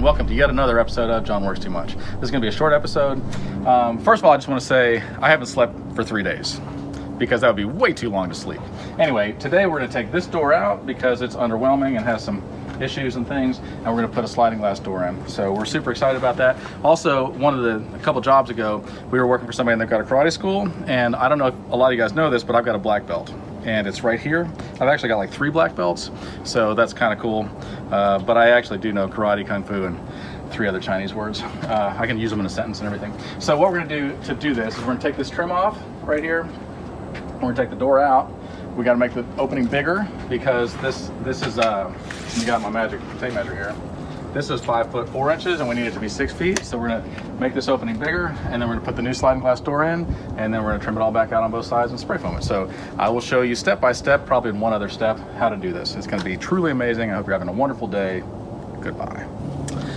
welcome to yet another episode of John Works Too Much. This is going to be a short episode. First of all, I just want to say I haven't slept for 3 days because that would be way too long to sleep. Anyway, today we're going to take this door out because it's underwhelming and has some issues and things, and we're going to put a sliding glass door in. So we're super excited about that. Also, a couple jobs ago, we were working for somebody that got a karate school, and I don't know if a lot of you guys know this, but I've got a black belt. And it's right here. I've actually got like 3 black belts, so that's kind of cool. But I actually do know karate, kung fu, and 3 other Chinese words. I can use them in a sentence and everything. So what we're gonna do to do this is we're gonna take this trim off right here. We're gonna take the door out. We gotta make the opening bigger because this is, you got my magic tape measure here. This is 5 foot 4 inches and we need it to be 6 feet. So we're gonna make this opening bigger, and then we're gonna put the new sliding glass door in, and then we're gonna trim it all back out on both sides and spray foam it. So I will show you step by step, probably in one other step, how to do this. It's gonna be truly amazing. I hope you're having a wonderful day. Goodbye.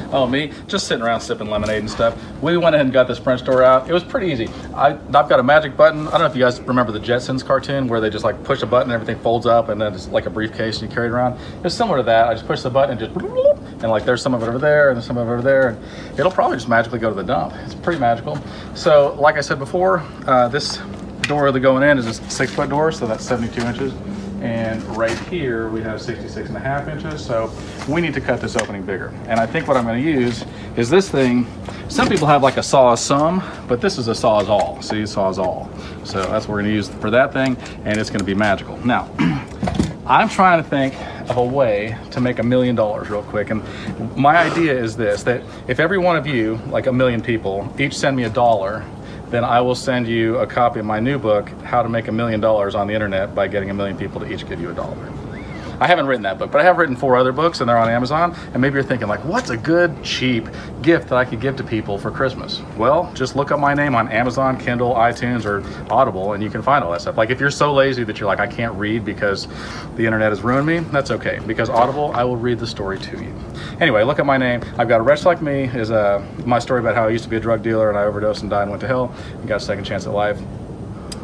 Oh, me? Just sitting around sipping lemonade and stuff. We went ahead and got this French door out. It was pretty easy. I've got a magic button. I don't know if you guys remember the Jetsons cartoon where they just like push a button and everything folds up and then it's like a briefcase and you carry it around. It's similar to that. I just push the button and just, and like there's some of it over there and there's some of it over there, and it'll probably just magically go to the dump. It's pretty magical. So like I said before, this door that going in is a 6 foot door, so that's 72 inches. And right here we have 66.5 inches, so we need to cut this opening bigger. And I think what I'm going to use is this thing. Some people have like a Saw-Some, but this is a Saws-All. See, Saws-All. So that's what we're going to use for that thing, and it's going to be magical. Now, I'm trying to think of a way to make $1 million real quick, and my idea is this: that if every one of you, like 1 million people, each send me $1, then I will send you a copy of my new book, How to Make $1 Million on the Internet by Getting 1 Million People to Each Give You $1. I haven't written that book, but I have written 4 other books, and they're on Amazon. And maybe you're thinking, like, what's a good, cheap gift that I could give to people for Christmas? Well, just look up my name on Amazon, Kindle, iTunes, or Audible, and you can find all that stuff. Like, if you're so lazy that you're like, I can't read because the internet has ruined me, that's okay. Because Audible, I will read the story to you. Anyway, look at my name. I've got A Wretch Like Me is my story about how I used to be a drug dealer and I overdosed and died and went to hell and got a second chance at life.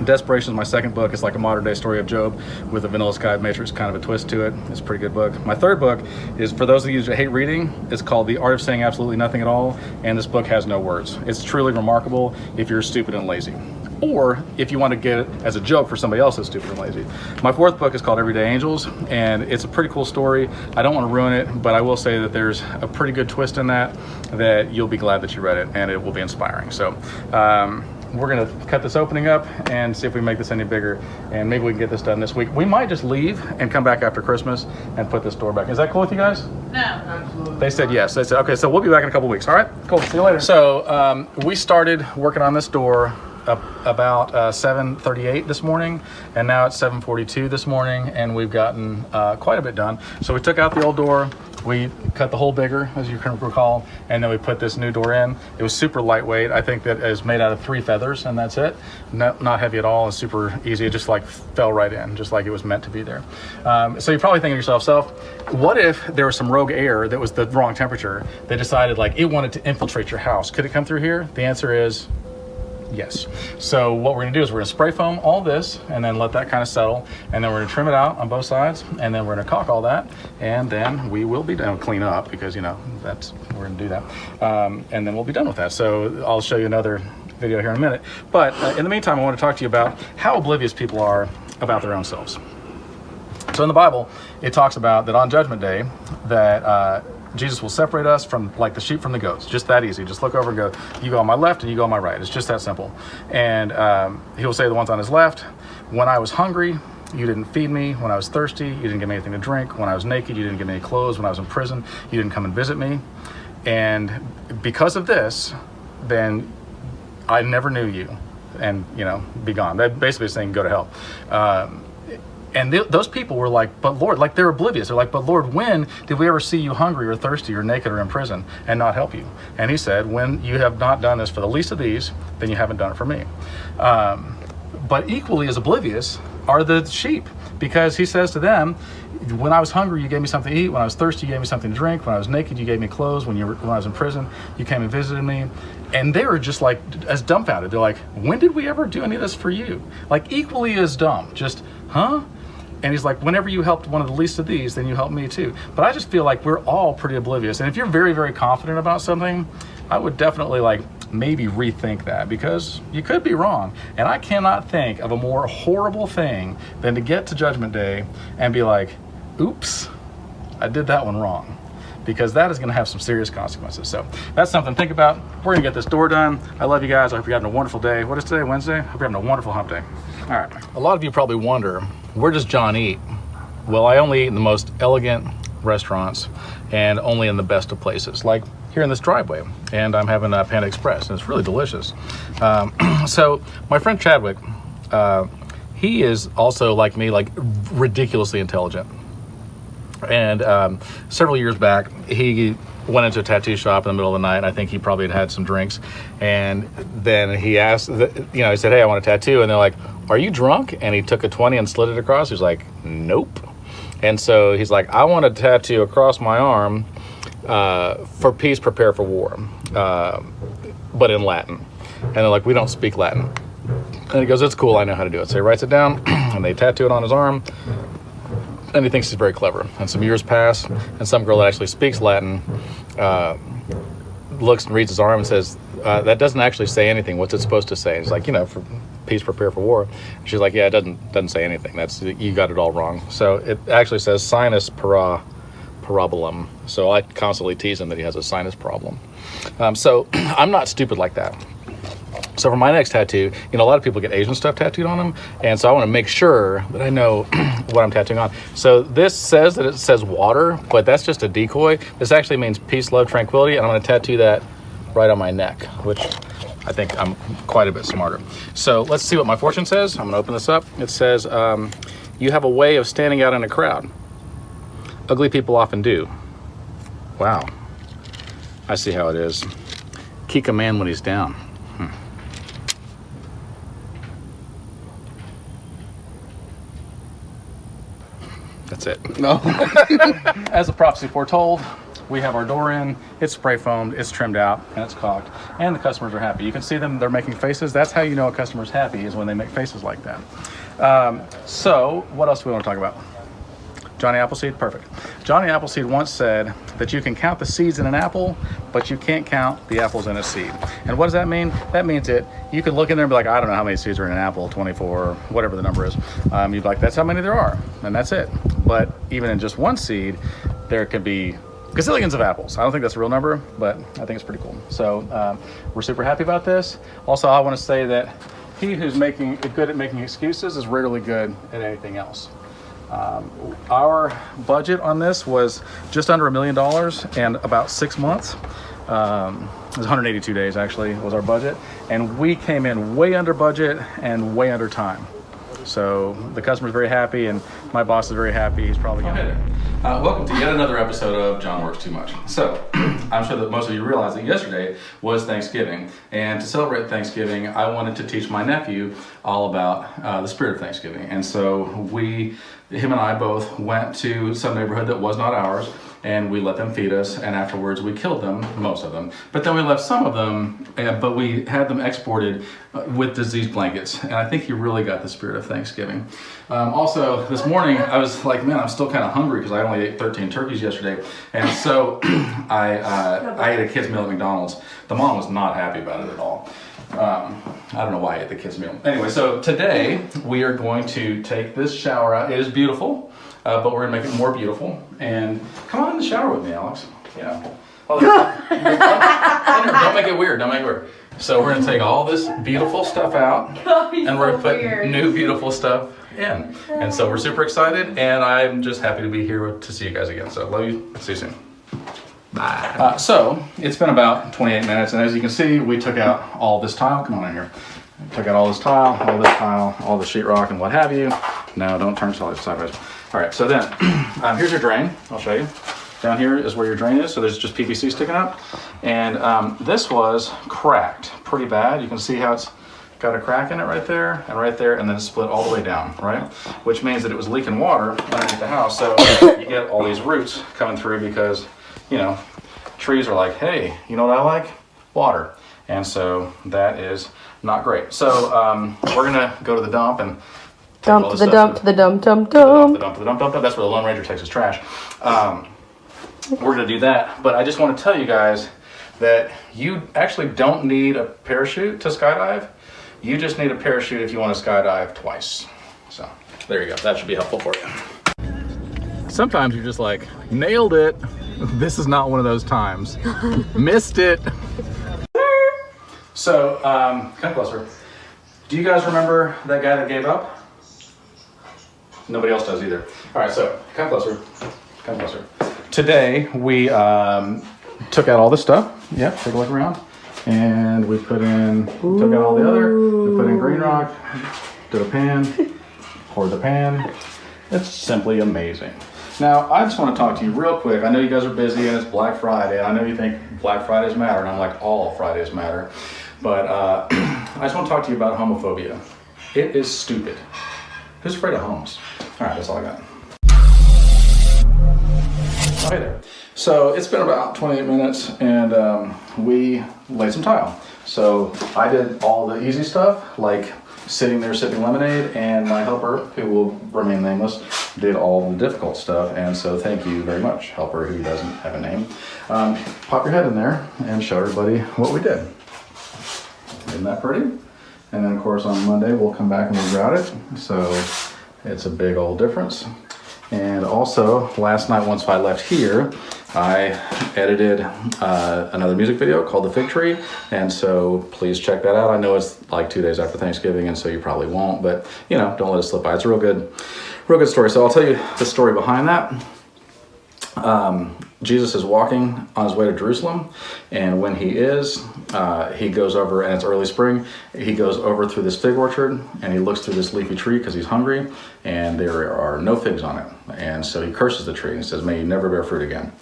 Desperation is my second book. It's like a modern day story of Job with a Vanilla Sky Matrix kind of a twist to it. It's a pretty good book. My third book is for those of you that hate reading. It's called The Art of Saying Absolutely Nothing at All, and this book has no words. It's truly remarkable if you're stupid and lazy, or if you want to get it as a joke for somebody else that's stupid and lazy. My fourth book is called Everyday Angels, and it's a pretty cool story. I don't want to ruin it, but I will say that there's a pretty good twist in that you'll be glad that you read it, and it will be inspiring. So we're gonna cut this opening up and see if we make this any bigger, and maybe we can get this done this week. We might just leave and come back after Christmas and put this door back. Is that cool with you guys? No. Absolutely. They said yes. They said, okay, so we'll be back in a couple weeks. All right, cool, see you later. So we started working on this door about 7:38 this morning, and now it's 7:42 this morning, and we've gotten quite a bit done. So we took out the old door, we cut the hole bigger, as you can recall, and then we put this new door in. It was super lightweight. I think that it's made out of 3 feathers, and that's it. Not heavy at all. It's super easy. It just like fell right in, just like it was meant to be there. So you're probably thinking to yourself, what if there was some rogue air that was the wrong temperature that decided like it wanted to infiltrate your house? Could it come through here? The answer is yes. So what we're gonna do is we're gonna spray foam all this and then let that kind of settle, and then we're gonna trim it out on both sides, and then we're gonna caulk all that, and then we will be done, clean up, because you know we're gonna do that, and then we'll be done with that. So I'll show you another video here in a minute, but in the meantime I want to talk to you about how oblivious people are about their own selves. So in the Bible it talks about that on Judgment Day that Jesus will separate us from like the sheep from the goats. Just that easy. Just look over and go, you go on my left and you go on my right. It's just that simple. And he'll say to the ones on his left, when I was hungry, you didn't feed me. When I was thirsty, you didn't give me anything to drink. When I was naked, you didn't give me any clothes. When I was in prison, you didn't come and visit me. And because of this, then I never knew you, and you know, be gone. That basically is saying go to hell. And those people were like, but Lord, like they're oblivious. They're like, but Lord, when did we ever see you hungry or thirsty or naked or in prison and not help you? And he said, when you have not done this for the least of these, then you haven't done it for me. But equally as oblivious are the sheep, because he says to them, when I was hungry, you gave me something to eat. When I was thirsty, you gave me something to drink. When I was naked, you gave me clothes. When I was in prison, you came and visited me. And they were just like, as dumbfounded. They're like, when did we ever do any of this for you? Like equally as dumb. Just, huh? And he's like, whenever you helped one of the least of these, then you helped me too. But I just feel like we're all pretty oblivious. And if you're very, very confident about something, I would definitely like maybe rethink that, because you could be wrong. And I cannot think of a more horrible thing than to get to Judgment Day and be like, oops, I did that one wrong. Because that is going to have some serious consequences. So that's something to think about. We're going to get this door done. I love you guys. I hope you're having a wonderful day. What is today, Wednesday? I hope you're having a wonderful hump day. All right. A lot of you probably wonder, where does John eat? Well, I only eat in the most elegant restaurants and only in the best of places, like here in this driveway. And I'm having a Panda Express, and it's really delicious. So my friend Chadwick, he is also like me, like ridiculously intelligent. And several years back, he went into a tattoo shop in the middle of the night. I think he probably had some drinks. And then he asked, he said, hey, I want a tattoo. And they're like, are you drunk? And he took a 20 and slid it across. He was like, nope. And so he's like, I want a tattoo across my arm for peace, prepare for war, but in Latin. And they're like, we don't speak Latin. And he goes, it's cool, I know how to do it. So he writes it down, and they tattoo it on his arm. And he thinks he's very clever. And some years pass, and some girl that actually speaks Latin looks and reads his arm and says, that doesn't actually say anything. What's it supposed to say? And he's like, for peace, prepare for war. And she's like, yeah, it doesn't say anything. You got it all wrong. So it actually says sinus parabolum. So I constantly tease him that he has a sinus problem. So I'm not stupid like that. So for my next tattoo, a lot of people get Asian stuff tattooed on them, and so I want to make sure that I know what I'm tattooing on. So this says that it says water, but that's just a decoy. This actually means peace, love, tranquility, and I'm going to tattoo that right on my neck, which I think I'm quite a bit smarter. So let's see what my fortune says. I'm going to open this up. It says, you have a way of standing out in a crowd. Ugly people often do. Wow. I see how it is. Kick a man when he's down. That's it. No. As the prophecy foretold, we have our door in, it's spray foamed, it's trimmed out, and it's caulked, and the customers are happy. You can see them, they're making faces. That's how you know a customer's happy, is when they make faces like that. So what else do we want to talk about? Johnny Appleseed, perfect. Johnny Appleseed once said that you can count the seeds in an apple, but you can't count the apples in a seed. And what does that mean? That means that you could look in there and be like, I don't know how many seeds are in an apple, 24, or whatever the number is. You'd be like, that's how many there are, and that's it. But even in just one seed, there could be gazillions of apples. I don't think that's a real number, but I think it's pretty cool. So we're super happy about this. Also, I want to say that he who's good at making excuses is rarely good at anything else. Our budget on this was just under $1 million and about 6 months. It was 182 days actually was our budget, and we came in way under budget and way under time. So the customer's very happy, and my boss is very happy. He's probably going to. Welcome to yet another episode of John Works Too Much. So I'm sure that most of you realize that yesterday was Thanksgiving, and to celebrate Thanksgiving, I wanted to teach my nephew all about the spirit of Thanksgiving. And so him and I both went to some neighborhood that was not ours, and we let them feed us, and afterwards we killed them, most of them. But then we left some of them, but we had them exported with disease blankets, and I think you really got the spirit of Thanksgiving. Also, this morning I was like, man, I'm still kind of hungry because I only ate 13 turkeys yesterday, and so I ate a kid's meal at McDonald's. The mom was not happy about it at all. I don't know why I ate the kids' meal. Anyway, so today we are going to take this shower out. It is beautiful, but we're gonna make it more beautiful. And come on in the shower with me, Alex. Oh, don't make it weird. Don't make it weird. So we're gonna take all this beautiful stuff out, and we're gonna put new beautiful stuff in. And so we're super excited, and I'm just happy to be here to see you guys again. So love you. See you soon. Bye. So it's been about 28 minutes, and as you can see, we took out all this tile. Come on in here. Took out all this tile, all the sheetrock, and what have you. No, don't turn sideways. All right, so then here's your drain. I'll show you. Down here is where your drain is, so there's just PVC sticking up. And this was cracked pretty bad. You can see how it's got a crack in it right there, and then it's split all the way down, right? Which means that it was leaking water underneath the house. So you get all these roots coming through because, trees are like, hey, you know what I like? Water. And so that is not great. So we're gonna go to the dump and Dump to the dump to the dump dump dump. dump. That's where the Lone Ranger takes his trash. We're going to do that. But I just want to tell you guys that you actually don't need a parachute to skydive. You just need a parachute if you want to skydive twice. So there you go. That should be helpful for you. Sometimes you're just like, nailed it. This is not one of those times. Missed it. So, come closer. Do you guys remember that guy that gave up? Nobody else does either. All right, so come closer. Come closer. Today we took out all this stuff. Yep, take a look around. And we put in, took out all the other. We put in green rock, did a pan, poured the pan. It's simply amazing. Now, I just want to talk to you real quick. I know you guys are busy and it's Black Friday. I know you think Black Fridays matter, and I'm like, all Fridays matter. But I just want to talk to you about homophobia. It is stupid. Who's afraid of homes? All right, that's all I got. Oh, hey there. So it's been about 28 minutes and we laid some tile. So I did all the easy stuff, like sitting there sipping lemonade, and my helper, who will remain nameless, did all the difficult stuff. And so thank you very much, helper who doesn't have a name. Pop your head in there and show everybody what we did. Isn't that pretty? And then of course on Monday we'll come back and we'll grout it. So it's a big old difference. And also last night, once I left here, I edited another music video called The Fig Tree. And so please check that out. I know it's like 2 days after Thanksgiving, and so you probably won't, but you know, don't let it slip by. It's a real good story. So I'll tell you the story behind that. Jesus is walking on his way to Jerusalem, and when he is, he goes over, and it's early spring, he goes over through this fig orchard, and he looks through this leafy tree because he's hungry, and there are no figs on it. And so he curses the tree, and he says, may you never bear fruit again.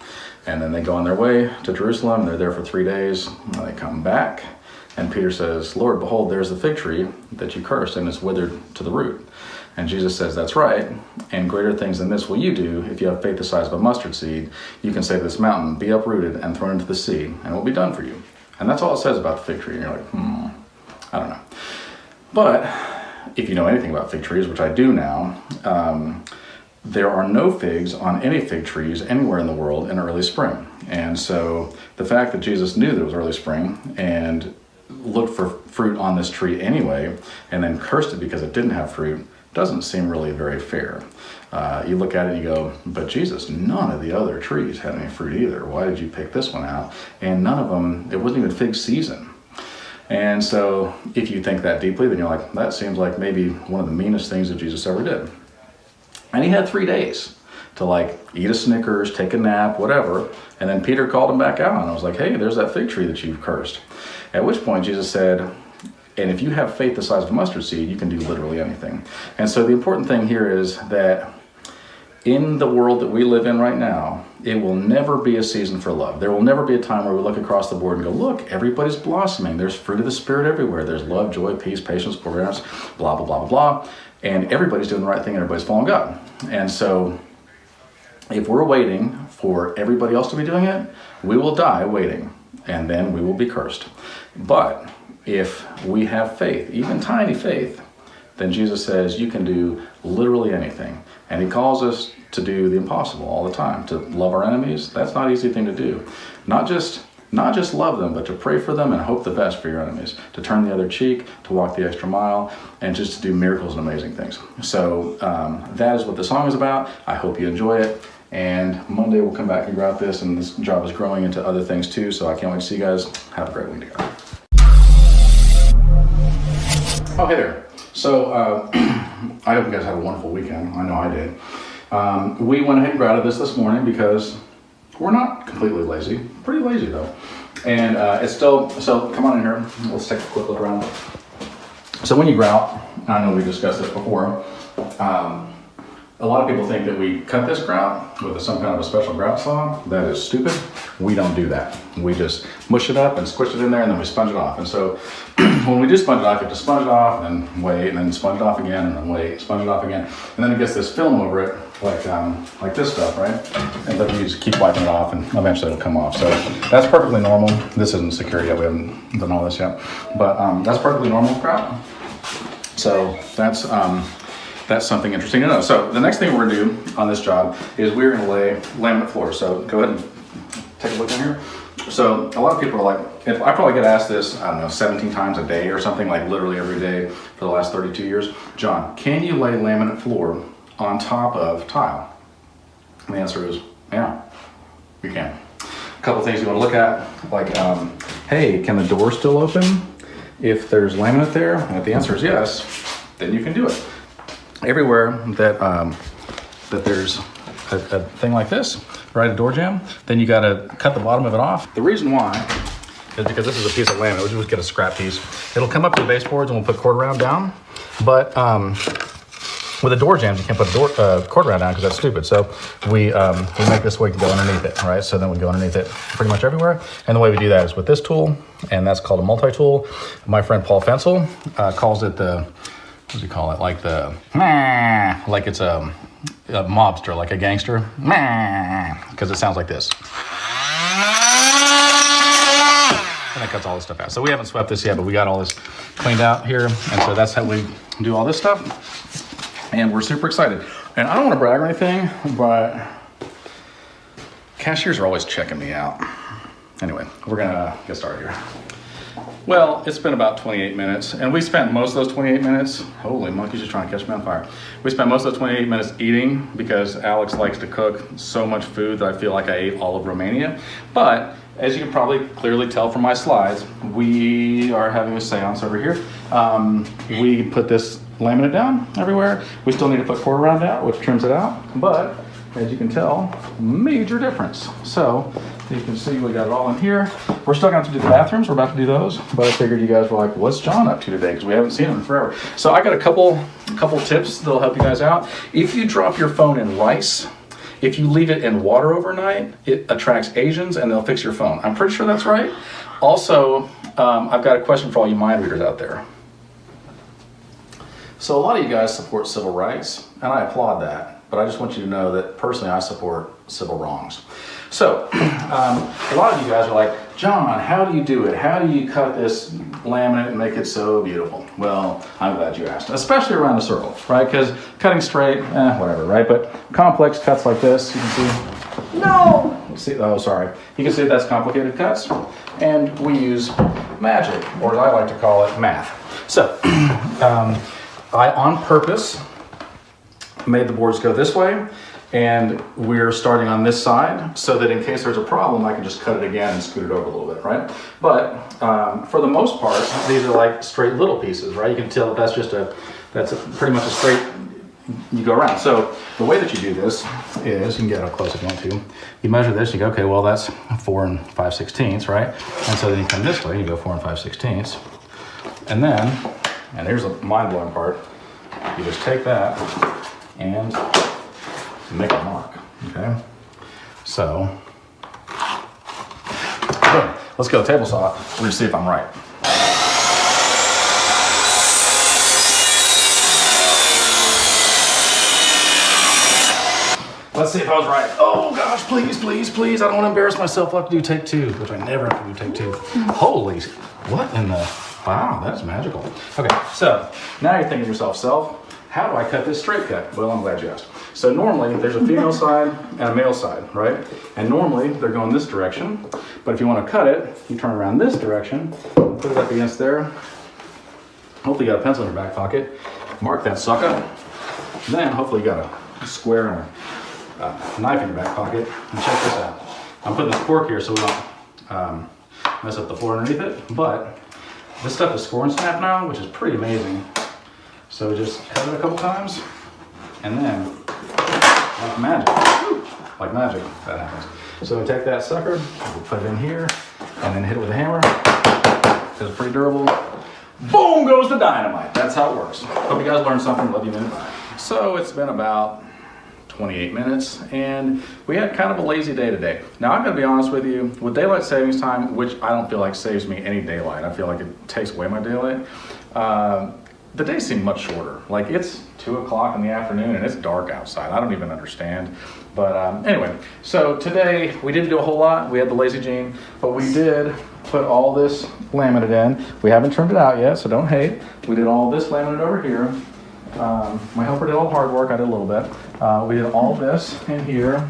And then they go on their way to Jerusalem, they're there for 3 days, and they come back, and Peter says, Lord, behold, there's the fig tree that you cursed, and it's withered to the root. And Jesus says, that's right, and greater things than this will you do if you have faith the size of a mustard seed. You can say to this mountain, be uprooted and thrown into the sea, and it will be done for you. And that's all it says about the fig tree. And you're like, I don't know. But if you know anything about fig trees, which I do now, there are no figs on any fig trees anywhere in the world in early spring. And so the fact that Jesus knew that it was early spring and looked for fruit on this tree anyway, and then cursed it because it didn't have fruit, doesn't seem really very fair. You look at it and you go, but Jesus, none of the other trees had any fruit either. Why did you pick this one out? And none of them, it wasn't even fig season. And so if you think that deeply, then you're like, that seems like maybe one of the meanest things that Jesus ever did. And he had 3 days to like eat a Snickers, take a nap, whatever. And then Peter called him back out and was like, hey, there's that fig tree that you've cursed. At which point Jesus said, and if you have faith the size of a mustard seed, you can do literally anything. And so the important thing here is that in the world that we live in right now, it will never be a season for love. There will never be a time where we look across the board and go, look, everybody's blossoming. There's fruit of the Spirit everywhere. There's love, joy, peace, patience, forbearance, blah, blah, blah, blah, blah. And everybody's doing the right thing and everybody's following God. And so if we're waiting for everybody else to be doing it, we will die waiting, and then we will be cursed. But if we have faith, even tiny faith, then Jesus says you can do literally anything. And he calls us to do the impossible all the time, to love our enemies. That's not an easy thing to do. Not just love them, but to pray for them and hope the best for your enemies, to turn the other cheek, to walk the extra mile, and just to do miracles and amazing things. So that is what the song is about. I hope you enjoy it. And Monday we'll come back and grout this, and this job is growing into other things too, so I can't wait to see you guys. Have a great week together. Oh, hey there. So I hope you guys had a wonderful weekend. I know I did. We went ahead and grouted this morning because we're not completely lazy. Pretty lazy though. And it's still, so come on in here. Let's take a quick look around. So when you grout, I know we discussed this before, a lot of people think that we cut this grout with some kind of a special grout saw. That is stupid. We don't do that. We just mush it up and squish it in there, and then we sponge it off. And so when we do sponge it off, you have to sponge it off and then wait, and then sponge it off again, and then wait, sponge it off again. And then it gets this film over it, like this stuff, right? And then you just keep wiping it off, and eventually it'll come off. So that's perfectly normal. This isn't secure yet. We haven't done all this yet. But that's perfectly normal grout. So that's that's something interesting to know. So the next thing we're gonna do on this job is we're gonna lay laminate floors. So go ahead and take a look in here. So a lot of people are like, if I probably get asked this, I don't know, 17 times a day or something, like literally every day for the last 32 years. John, can you lay laminate floor on top of tile? And the answer is, yeah, you can. A couple things you want to look at, like, hey, can the door still open if there's laminate there? And if the answer is yes, then you can do it. Everywhere that that there's a thing like this, right, a door jamb, then you got to cut the bottom of it off. The reason why is because this is a piece of laminate. We'll just get a scrap piece. It'll come up to the baseboards and we'll put cord round down. But with the door jambs, you can't put a cord round down because that's stupid. So we make this so we can go underneath it, right? So then we go underneath it pretty much everywhere. And the way we do that is with this tool, and that's called a multi-tool. My friend Paul Fensel calls it the, what does he call it? Like the, like it's a mobster, like a gangster, because it sounds like this. And that cuts all this stuff out. So we haven't swept this yet, but we got all this cleaned out here. And so that's how we do all this stuff. And we're super excited. And I don't want to brag or anything, but cashiers are always checking me out. Anyway, we're gonna get started here. Well, it's been about 28 minutes, and we spent most of those 28 minutes, holy monkeys, just trying to catch me on fire. We spent most of those 28 minutes eating because Alex likes to cook so much food that I feel like I ate all of Romania. But as you can probably clearly tell from my slides, we are having a seance over here. We put this laminate down everywhere. We still need to put cord round out, which trims it out, but as you can tell, major difference. So you can see we got it all in here. We're still going to have to do the bathrooms. We're about to do those, but I figured you guys were like, what's John up to today? Because we haven't seen him in forever. So I got a couple tips that'll help you guys out. If you drop your phone in rice, if you leave it in water overnight, it attracts Asians and they'll fix your phone. I'm pretty sure that's right. Also, I've got a question for all you mind readers out there. So a lot of you guys support civil rights, and I applaud that. But I just want you to know that personally I support civil wrongs. So a lot of you guys are like, John, how do you do it? How do you cut this laminate and make it so beautiful? Well, I'm glad you asked, especially around the circle, right? Because cutting straight, whatever, right? But complex cuts like this, you can see. No! See, oh, sorry. You can see that's complicated cuts. And we use magic, or as I like to call it, math. So I, on purpose, made the boards go this way, and we're starting on this side so that in case there's a problem I can just cut it again and scoot it over a little bit, right? But for the most part, these are like straight little pieces, right? You can tell that that's pretty much a straight, you go around. So the way that you do this is, you can get how close if you want to, you measure this, you go, okay, well that's 4 5/16, right? And so then you come this way, you go 4 5/16, and then, and here's the mind-blowing part, you just take that and make a mark, okay? So, boom. Let's go table saw. We're gonna see if I'm right. Let's see if I was right. Oh gosh, please, please, please. I don't want to embarrass myself. I'll have to do take two, which I never have to do take two. Holy, what in the, wow, that's magical. Okay, so now you're thinking to yourself, how do I cut this straight cut? Well, I'm glad you asked. So normally there's a female side and a male side, right? And normally they're going this direction, but if you want to cut it, you turn around this direction, put it up against there. Hopefully you got a pencil in your back pocket. Mark that sucker. Then hopefully you got a square and a knife in your back pocket. And check this out. I'm putting this cork here so we don't mess up the floor underneath it, but this stuff is score and snap now, which is pretty amazing. So just cut it a couple times, and then, like magic, that happens. So we take that sucker, we'll put it in here, and then hit it with a hammer, because it's pretty durable. Boom goes the dynamite. That's how it works. Hope you guys learned something. Love you, man. Bye. So it's been about 28 minutes, and we had kind of a lazy day today. Now I'm gonna be honest with you, with daylight savings time, which I don't feel like saves me any daylight, I feel like it takes away my daylight, the days seem much shorter. Like it's 2 o'clock in the afternoon and it's dark outside. I don't even understand. But anyway, so today we didn't do a whole lot. We had the lazy gene, but we did put all this laminate in. We haven't trimmed it out yet, so don't hate. We did all this laminate over here, My helper did all the hard work, I did a little bit. We did all this in here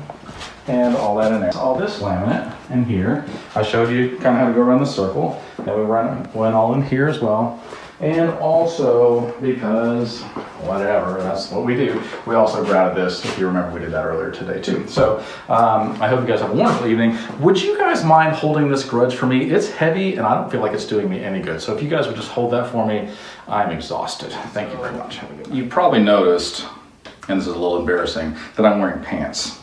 and all that in there. All this laminate in here. I showed you kind of how to go around the circle. Then we went all in here as well. And also, because whatever, that's what we do, we also grouted this. If you remember, we did that earlier today too. So I hope you guys have a wonderful evening. Would you guys mind holding this grudge for me? It's heavy and I don't feel like it's doing me any good. So if you guys would just hold that for me, I'm exhausted. Thank you very much. You probably noticed, and this is a little embarrassing, that I'm wearing pants.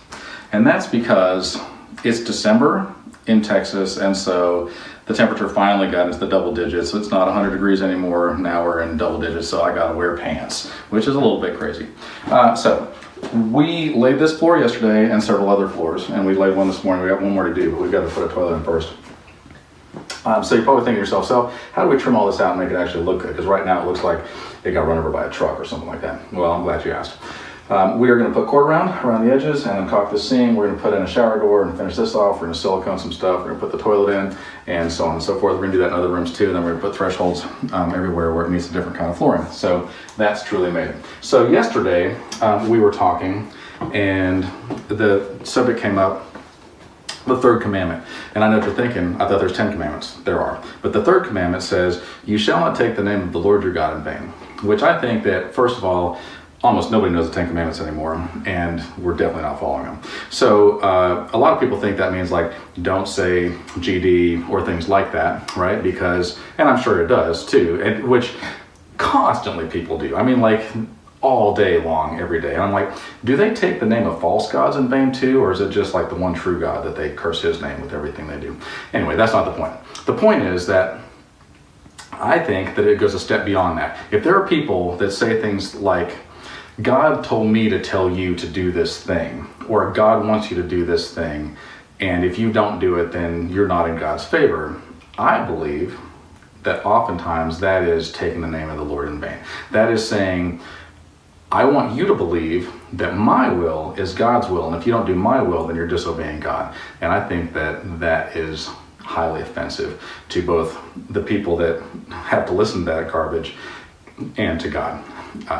And that's because it's December in Texas, and so the temperature finally got into the double digits. So it's not 100 degrees anymore. Now we're in double digits, so I gotta wear pants, which is a little bit crazy. So we laid this floor yesterday and several other floors, and we laid one this morning. We got one more to do, but we've got to put a toilet in first. So you're probably thinking to yourself, so how do we trim all this out and make it actually look good? Because right now it looks like it got run over by a truck or something like that. Well, I'm glad you asked. We are going to put cord around the edges and then caulk the seam. We're going to put in a shower door and finish this off. We're going to silicone some stuff. We're going to put the toilet in and so on and so forth. We're going to do that in other rooms too. And then we're going to put thresholds everywhere where it needs a different kind of flooring. So that's truly amazing. So yesterday we were talking and the subject came up, the third commandment. And I know what you're thinking, I thought there's 10 commandments. There are. But the third commandment says, you shall not take the name of the Lord your God in vain. Which I think that, first of all, almost nobody knows the 10 commandments anymore, and we're definitely not following them. So a lot of people think that means like, don't say GD or things like that, right? Because, and I'm sure it does too, and which constantly people do. I mean, like all day long, every day. And I'm like, do they take the name of false gods in vain too? Or is it just like the one true God that they curse his name with everything they do? Anyway, that's not the point. The point is that I think that it goes a step beyond that. If there are people that say things like, God told me to tell you to do this thing, or God wants you to do this thing, and if you don't do it, then you're not in God's favor. I believe that oftentimes that is taking the name of the Lord in vain. That is saying, I want you to believe that my will is God's will, and if you don't do my will, then you're disobeying God. And I think that that is highly offensive to both the people that have to listen to that garbage and to God.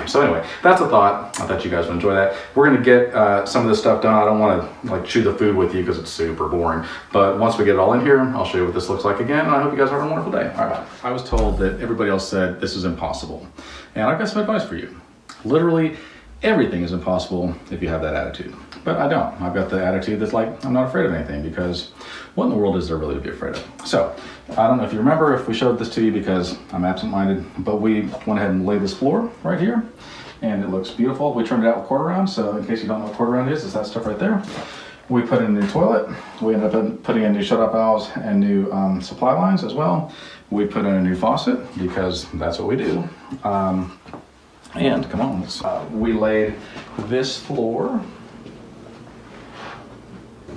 So anyway, that's a thought. I thought you guys would enjoy that. We're going to get some of this stuff done. I don't want to like chew the food with you because it's super boring. But once we get it all in here, I'll show you what this looks like again. And I hope you guys have a wonderful day. All right. I was told that everybody else said this is impossible. And I've got some advice for you. Literally everything is impossible if you have that attitude. But I don't. I've got the attitude that's like, I'm not afraid of anything, because what in the world is there really to be afraid of? So, I don't know if you remember, if we showed this to you, because I'm absent-minded, but we went ahead and laid this floor right here, and it looks beautiful. We turned it out with quarter round, so in case you don't know what quarter round is, it's that stuff right there. We put in a new toilet. We ended up putting in new shut-off valves and new supply lines as well. We put in a new faucet, because that's what we do. And, come on, we laid this floor.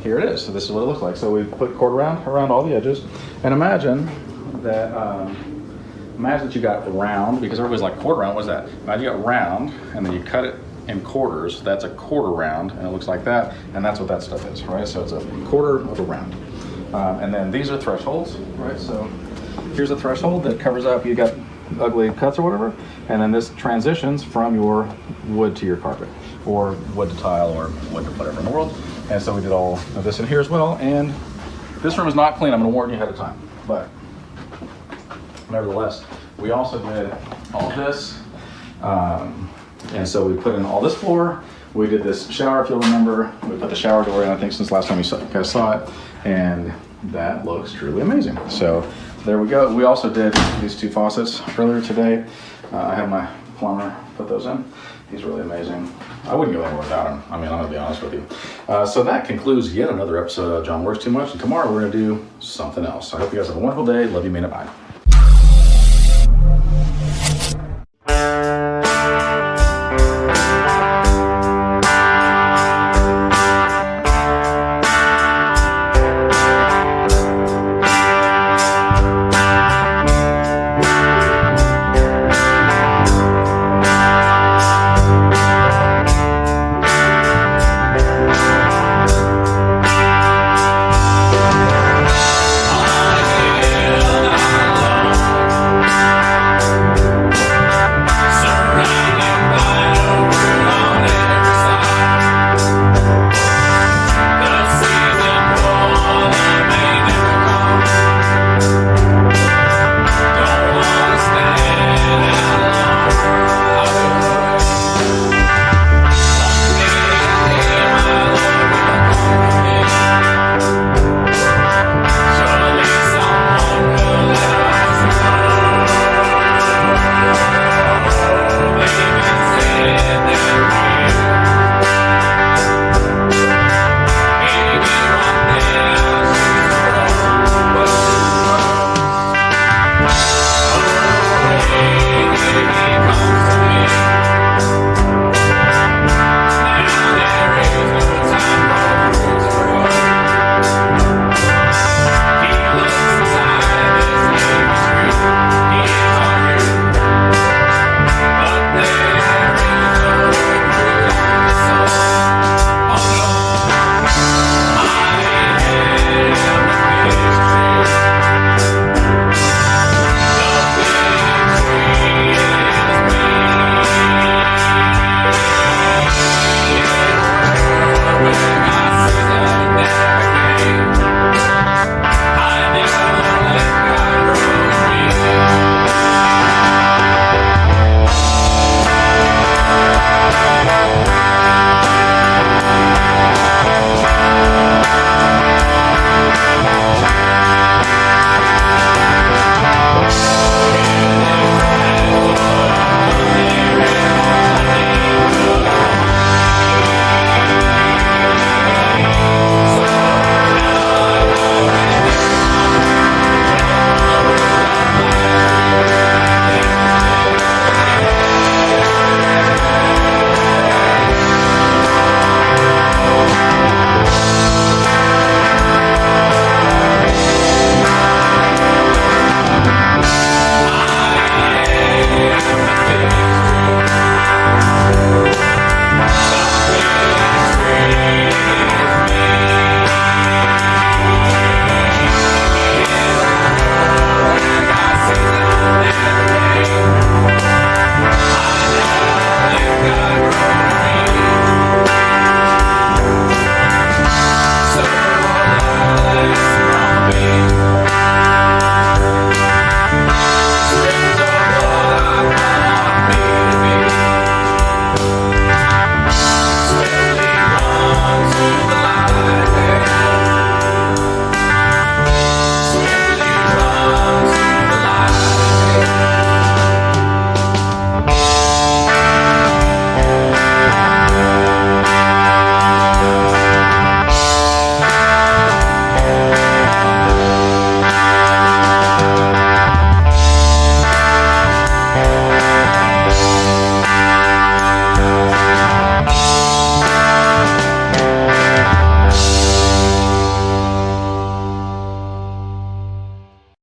Here it is. So this is what it looks like. So we put cord around all the edges, and imagine that you got round, because everybody's like, quarter round, what's that? Imagine you got round, and then you cut it in quarters. That's a quarter round, and it looks like that, and that's what that stuff is, right? So it's a quarter of a round. And then these are thresholds, right? So here's a threshold that covers up, you got ugly cuts or whatever, and then this transitions from your wood to your carpet, or wood to tile, or wood to whatever in the world. And so we did all of this in here as well. And this room is not clean, I'm gonna warn you ahead of time. But nevertheless, we also did all this. And so we put in all this floor. We did this shower, if you'll remember. We put the shower door in, I think since last time you guys saw it. And that looks truly amazing. So there we go. We also did these two faucets earlier today. I had my plumber put those in. He's really amazing. I wouldn't go anywhere without him. I mean, I'm gonna be honest with you. So that concludes yet another episode of John Works Too Much. And tomorrow we're gonna do something else. I hope you guys have a wonderful day. Love you, mean it, bye.